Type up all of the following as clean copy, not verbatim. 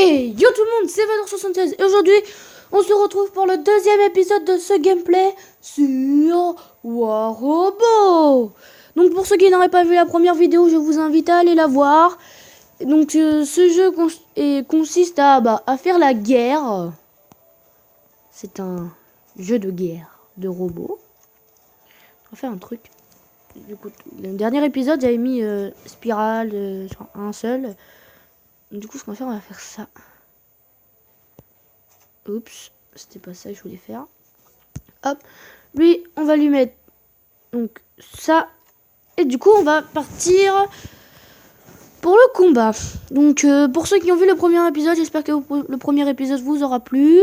Hey yo tout le monde, c'est Vador76 et aujourd'hui on se retrouve pour le deuxième épisode de ce gameplay sur Warobo. Donc pour ceux qui n'auraient pas vu la première vidéo, je vous invite à aller la voir. Donc ce jeu consiste à faire la guerre. C'est un jeu de guerre de robots. On va faire un truc. Du coup, le dernier épisode j'avais mis spirale sur un seul. Du coup ce qu'on va faire, on va faire ça. Oups, c'était pas ça que je voulais faire. Hop, lui, on va lui mettre donc ça. Et du coup, on va partir pour le combat. Donc, pour ceux qui ont vu le premier épisode, j'espère que le premier épisode vous aura plu.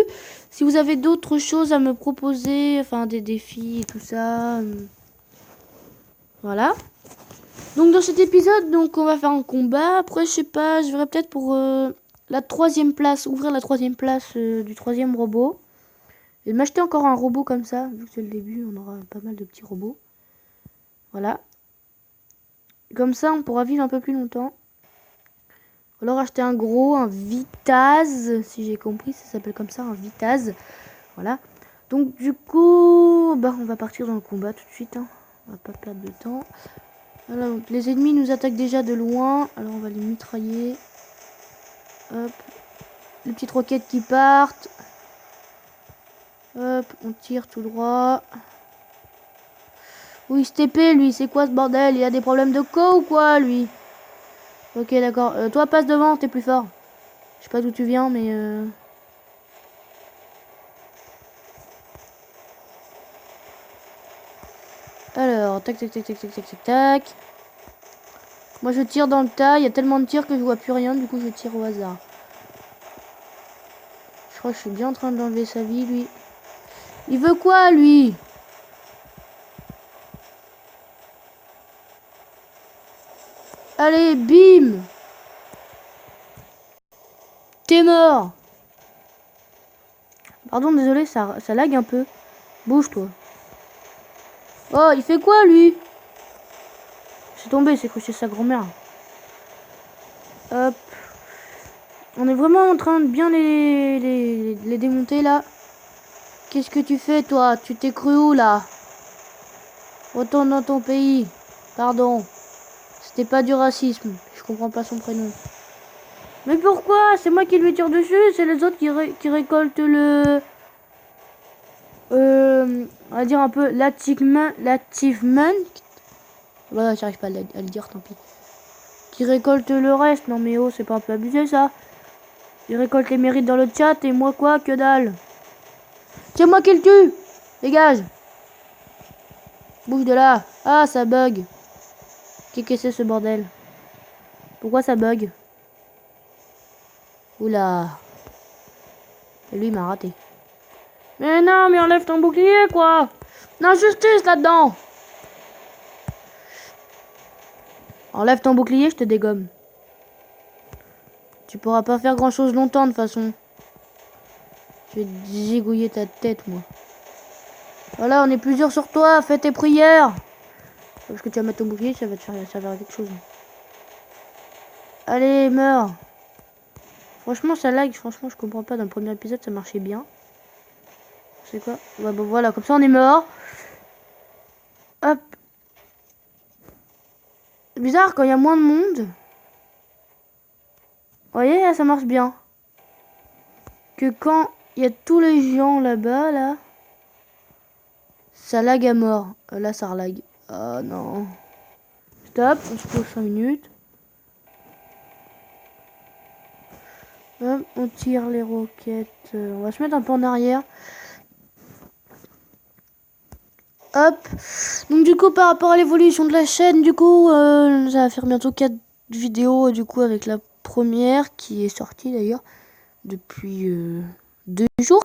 Si vous avez d'autres choses à me proposer, enfin des défis et tout ça, voilà. Donc, dans cet épisode, donc on va faire un combat. Après, je sais pas, je verrai peut-être pour la troisième place, ouvrir la troisième place du troisième robot. Et m'acheter encore un robot comme ça, vu que c'est le début, on aura pas mal de petits robots. Voilà. Comme ça, on pourra vivre un peu plus longtemps. Alors acheter un gros, un Vitaz, si j'ai compris, ça s'appelle comme ça, un Vitaz. Voilà. Donc du coup, on va partir dans le combat tout de suite. Hein. On va pas perdre de temps. Voilà, donc les ennemis nous attaquent déjà de loin. Alors on va les mitrailler. Hop. Les petites roquettes qui partent. Hop, on tire tout droit. Oui, ce TP, lui, c'est quoi ce bordel? Il a des problèmes de co ou quoi, lui? Ok, d'accord. Toi, passe devant, t'es plus fort. Je sais pas d'où tu viens, mais... Alors, tac, tac, tac, tac, tac, tac, tac, tac. Moi, je tire dans le tas. Il y a tellement de tirs que je vois plus rien. Du coup, je tire au hasard. Je crois que je suis bien en train d'enlever sa vie, lui. Il veut quoi, lui? Allez, bim! T'es mort! Pardon, désolé, ça lag un peu. Bouge, toi. Oh, il fait quoi, lui? C'est tombé, c'est chez sa grand-mère. Hop. On est vraiment en train de bien les démonter, là. Qu'est-ce que tu fais, toi? Tu t'es cru où, là? Retourne dans ton pays. Pardon. C'était pas du racisme. Je comprends pas son prénom. Mais pourquoi? C'est moi qui lui tire dessus. C'est les autres qui récoltent le... on va dire un peu l'achievement. Voilà, j'arrive pas à le dire, tant pis. Qui récolte le reste. Non mais oh, c'est pas un peu abusé, ça? Il récolte les mérites dans le chat et moi quoi? Que dalle. C'est moi qui le tue. Dégage. Bouge de là. Ah, ça bug. Qu'est-ce que c'est ce bordel? Pourquoi ça bug? Oula. Et lui, il m'a raté. Mais non, mais enlève ton bouclier, quoi. L'injustice là-dedans. Enlève ton bouclier, je te dégomme. Tu pourras pas faire grand-chose longtemps, de toute façon. Je vais zigouiller ta tête, moi. Voilà, on est plusieurs sur toi. Fais tes prières. Parce que tu vas mettre ton bouclier, ça va te servir à quelque chose. Allez, meurs. Franchement, ça lag. Franchement, je comprends pas. Dans le premier épisode, ça marchait bien. C'est quoi? Ouais, bah voilà, comme ça, on est mort. Hop. C'est bizarre, quand il y a moins de monde. Vous voyez, là, ça marche bien. Que quand il y a tous les gens là-bas, là. Ça lag à mort. Là, ça relag. Oh non. Stop, on se pose 5 minutes. Hop, on tire les roquettes. On va se mettre un peu en arrière. Hop. Donc du coup, par rapport à l'évolution de la chaîne, du coup, ça va faire bientôt 4 vidéos, du coup, avec la première qui est sortie d'ailleurs depuis 2 jours.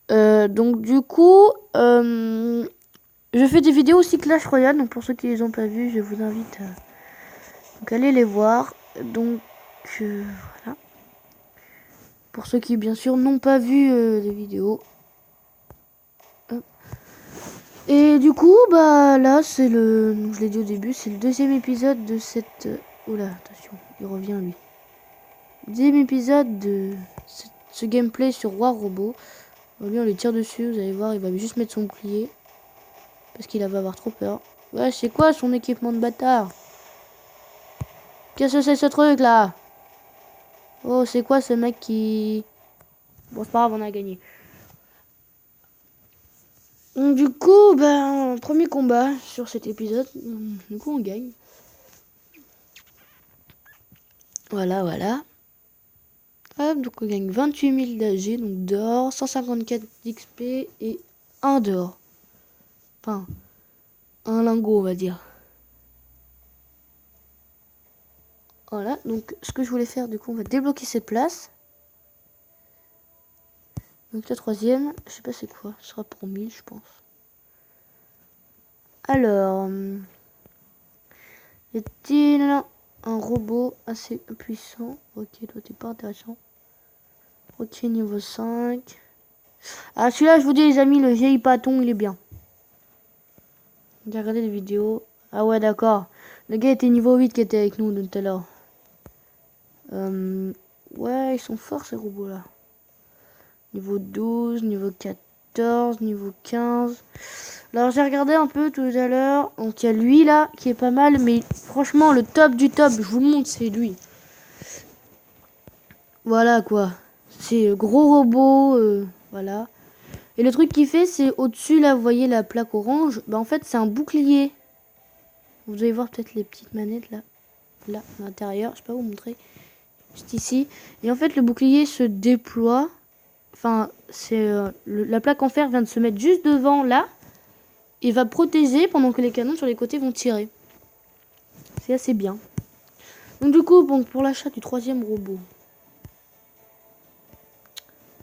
Donc du coup, je fais des vidéos aussi Clash Royale. Donc pour ceux qui les ont pas vues, je vous invite à donc, aller les voir. Donc voilà. Pour ceux qui bien sûr n'ont pas vu les vidéos. Et du coup, bah là, c'est je l'ai dit au début, c'est le deuxième épisode de cette... Oula, attention, il revient lui. Deuxième épisode de ce gameplay sur War Robot. Lui, on lui tire dessus, vous allez voir, il va juste mettre son bouclier. Parce qu'il va avoir trop peur. Ouais, c'est quoi son équipement de bâtard? Qu'est-ce que c'est ce truc là? Oh, c'est quoi ce mec qui... Bon, c'est pas grave, on a gagné. Donc, du coup, ben, premier combat sur cet épisode. Du coup, on gagne. Voilà, voilà. Hop, donc on gagne 28 000 d'AG, donc d'or, 154 d'XP et 1 d'or. Enfin, un lingot, on va dire. Voilà, donc ce que je voulais faire, du coup, on va débloquer cette place. Donc la troisième, je sais pas c'est quoi, ce sera pour 1000, je pense. Alors, est-il un robot assez puissant? Ok, toi t'es pas intéressant. Ok, niveau 5. Ah, celui-là, je vous dis les amis, le GI Paton, il est bien. J'ai regardé des vidéos. Ah ouais, d'accord. Le gars était niveau 8 qui était avec nous tout à l'heure. Ouais, ils sont forts ces robots là. Niveau 12, niveau 14, niveau 15. Alors j'ai regardé un peu tout à l'heure. Donc il y a lui là qui est pas mal. Mais franchement le top du top, je vous le montre, c'est lui. Voilà quoi. C'est gros robot. Voilà. Et le truc qu'il fait, c'est au-dessus là, vous voyez la plaque orange. Bah en fait c'est un bouclier. Vous allez voir peut-être les petites manettes là. Là, à l'intérieur. Je sais pas vous montrer. Juste ici. Et en fait le bouclier se déploie. Enfin, c'est la plaque en fer vient de se mettre juste devant là. Et va protéger pendant que les canons sur les côtés vont tirer. C'est assez bien. Donc du coup, bon, pour l'achat du troisième robot.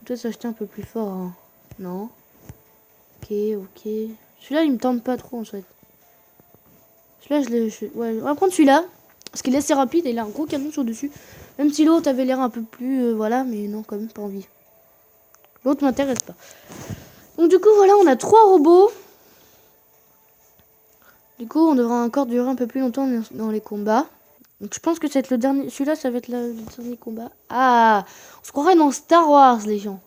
Peut-être s'acheter un peu plus fort. Hein. Non. Ok, ok. Celui-là, il me tente pas trop en fait. Celui-là, ouais, on va prendre celui-là. Parce qu'il est assez rapide et il a un gros canon sur dessus. Même si l'autre avait l'air un peu plus... voilà, mais non, quand même pas envie. L'autre m'intéresse pas. Donc du coup, voilà, on a 3 robots. Du coup, on devra encore durer un peu plus longtemps dans les combats. Donc je pense que c'est le dernier. Celui-là, ça va être le dernier combat. Ah, on se croirait dans Star Wars, les gens.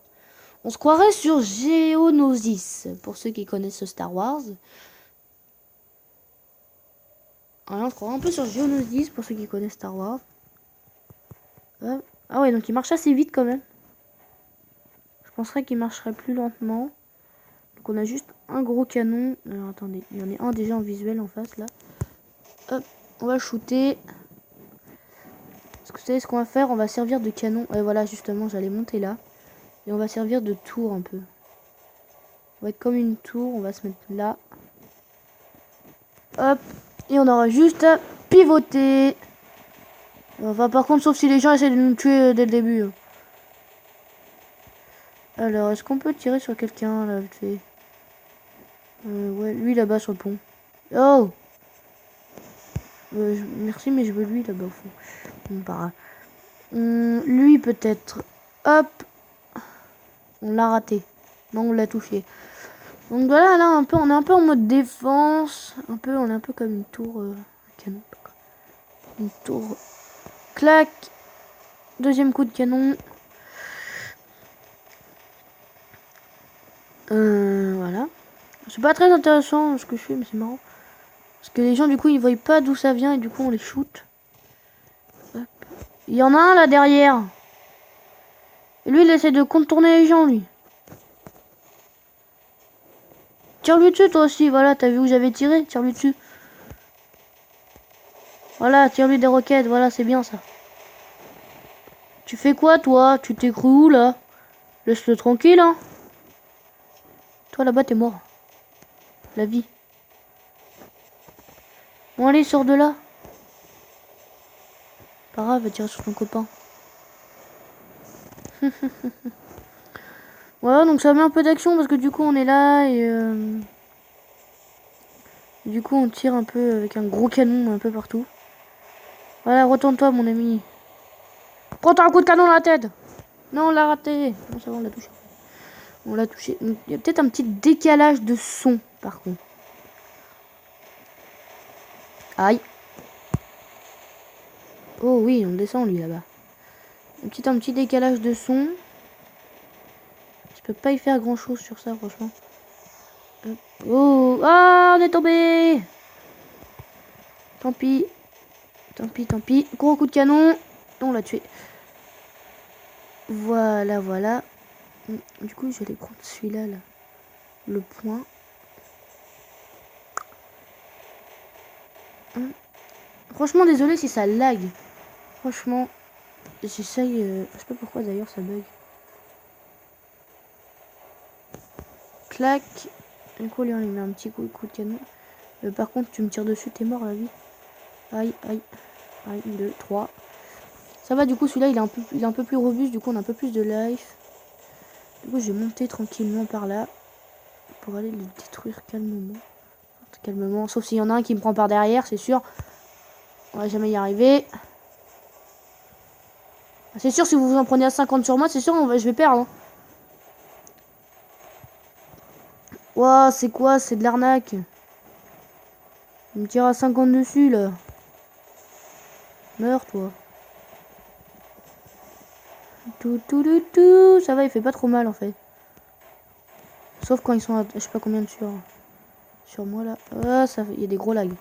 On se croirait sur Geonosis, pour ceux qui connaissent Star Wars. Voilà, on se croirait un peu sur Geonosis, pour ceux qui connaissent Star Wars. Ah ouais, donc il marche assez vite quand même. Je penserais qu'il marcherait plus lentement. Donc on a juste un gros canon. Alors attendez, il y en a un déjà en visuel en face là. Hop, on va shooter. Parce que vous savez ce qu'on va faire? On va servir de canon. Et voilà, justement, j'allais monter là. Et on va servir de tour un peu. On va être comme une tour. On va se mettre là. Hop. Et on aura juste à pivoter. Enfin, par contre, sauf si les gens essaient de nous tuer dès le début. Alors, est-ce qu'on peut tirer sur quelqu'un là, vite fait? Ouais, lui là-bas sur le pont. Oh! Merci, mais je veux lui là-bas au fond. Bon, pas grave. Lui peut-être. Hop! On l'a raté. Non, on l'a touché. Donc voilà, là, on est un peu en mode défense. On est un peu comme une tour canon. Une tour. Clac. Deuxième coup de canon. Voilà. C'est pas très intéressant ce que je fais, mais c'est marrant. Parce que les gens, du coup, ils voient pas d'où ça vient et du coup, on les shoot. Hop. Il y en a un là derrière. Et lui, il essaie de contourner les gens, lui. Tire-lui dessus, toi aussi. Voilà, t'as vu où j'avais tiré? Tire-lui dessus. Voilà, tire-lui des roquettes. Voilà, c'est bien ça. Tu fais quoi, toi? Tu t'es cru où, là? Laisse-le tranquille, hein. Toi, là-bas, t'es mort. La vie. Bon, allez, sors de là. Pas grave, va tirer sur ton copain. Voilà, donc ça met un peu d'action parce que du coup, on est là et... du coup, on tire un peu avec un gros canon un peu partout. Voilà, retourne-toi, mon ami. Prends-toi un coup de canon dans la tête. Non, on l'a raté. Non, ça va, on l'a touché. On l'a touché. Il y a peut-être un petit décalage de son, par contre. Aïe. Oh oui, on descend, lui, là-bas. Un petit décalage de son. Je peux pas y faire grand chose sur ça, franchement. Hop. Oh, ah, on est tombé. Tant pis. Tant pis, tant pis. Gros coup de canon. On l'a tué. Voilà, voilà. Du coup, je vais aller prendre celui-là, là. Le point. Franchement, désolé si ça lag. Franchement, j'essaye. Je sais pas pourquoi d'ailleurs ça bug. Clac. Du coup, lui, on lui met un petit coup de canon. Par contre, tu me tires dessus, t'es mort, la vie. Aïe, aïe. Aïe, 1, 2, 3. Ça va, du coup, celui-là, il est un peu plus robuste. Du coup, on a un peu plus de life. Du coup, je vais monter tranquillement par là. Pour aller le détruire calmement. Calmement. Sauf s'il y en a un qui me prend par derrière, c'est sûr. On va jamais y arriver. C'est sûr, si vous vous en prenez à 50 sur moi, c'est sûr, je vais perdre. Hein. Ouah, c'est quoi? C'est de l'arnaque. Il me tire à 50 dessus, là. Meurs, toi. Tout. Ça va, il fait pas trop mal, en fait. Sauf quand ils sont à, je sais pas combien de sur moi, là. Ah, ça, il y a des gros lags.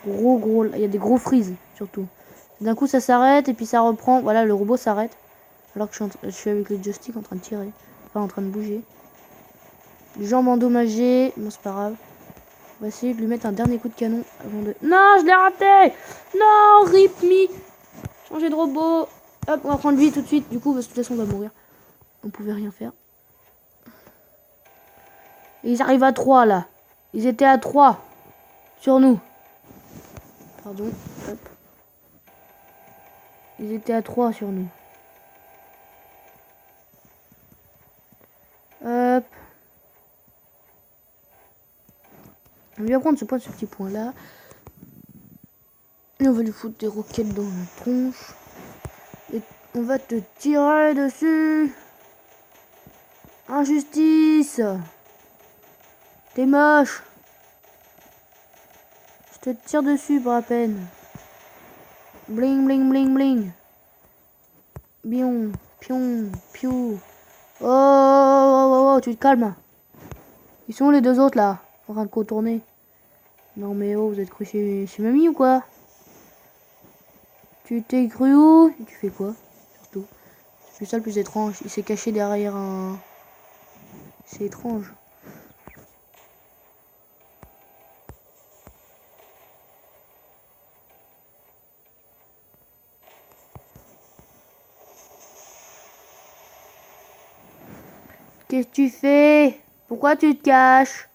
Gros. Il y a des gros freeze, surtout. D'un coup, ça s'arrête, et puis ça reprend. Voilà, le robot s'arrête. Alors que je suis avec le joystick en train de tirer. Enfin, en train de bouger. Jambes endommagées. Bon, c'est pas grave. On va essayer de lui mettre un dernier coup de canon avant de... Non, je l'ai raté. Non, rip me. Changer de robot. Hop, on va prendre lui tout de suite. Du coup, parce que de toute façon, on va mourir. On pouvait rien faire. Et ils arrivent à 3, là. Ils étaient à 3. Sur nous. Pardon. Hop. Ils étaient à 3 sur nous. Hop. On va prendre ce petit point là. Et on va lui foutre des roquettes dans la tronche. Et on va te tirer dessus. Injustice. T'es moche. Je te tire dessus pour la peine. Bling. Bion. Pion. Piou. Oh, tu te calmes. Ils sont les deux autres là. En train de contourner. Non mais oh, vous êtes cru chez mamie ou quoi? Tu t'es cru où? Tu fais quoi? Surtout. C'est ça le plus étrange. Il s'est caché derrière un... C'est étrange. Qu'est-ce que tu fais? Pourquoi tu te caches?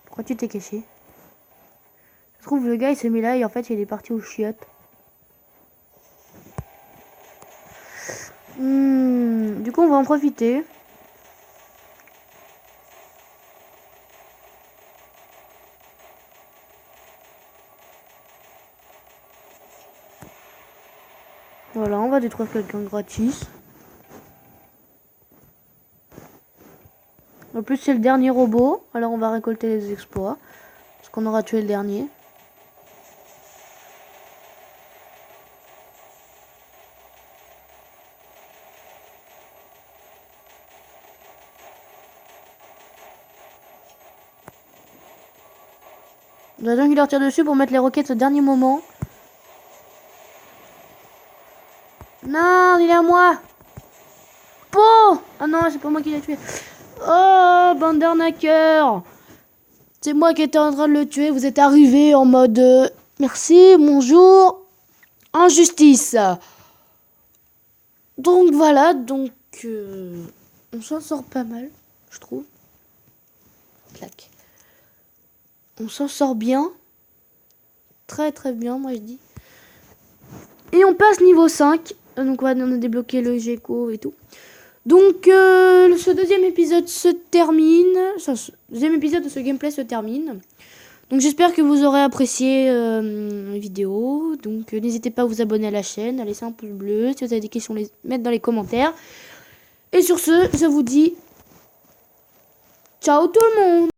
Pourquoi tu t'es caché? Je trouve le gars il s'est mis là et en fait il est parti aux chiottes. Du coup on va en profiter. Voilà, on va détruire quelqu'un gratis. En plus c'est le dernier robot, alors on va récolter les exploits. Parce qu'on aura tué le dernier. On a donc leur tire dessus pour mettre les roquettes au dernier moment. Non, il est à moi. Oh, ah non, c'est pas moi qui l'ai tué. Oh, bande d'arnaqueurs. C'est moi qui étais en train de le tuer. Vous êtes arrivé en mode merci, bonjour, injustice. Donc voilà, on s'en sort pas mal, je trouve. Clac. On s'en sort bien. Très bien, moi je dis. Et on passe niveau 5. Donc on a débloqué le Gecko et tout. Donc ce deuxième épisode se termine. Deuxième épisode de ce gameplay se termine. Donc j'espère que vous aurez apprécié la vidéo. Donc n'hésitez pas à vous abonner à la chaîne, à laisser un pouce bleu. Si vous avez des questions, les mettre dans les commentaires. Et sur ce, je vous dis ciao tout le monde.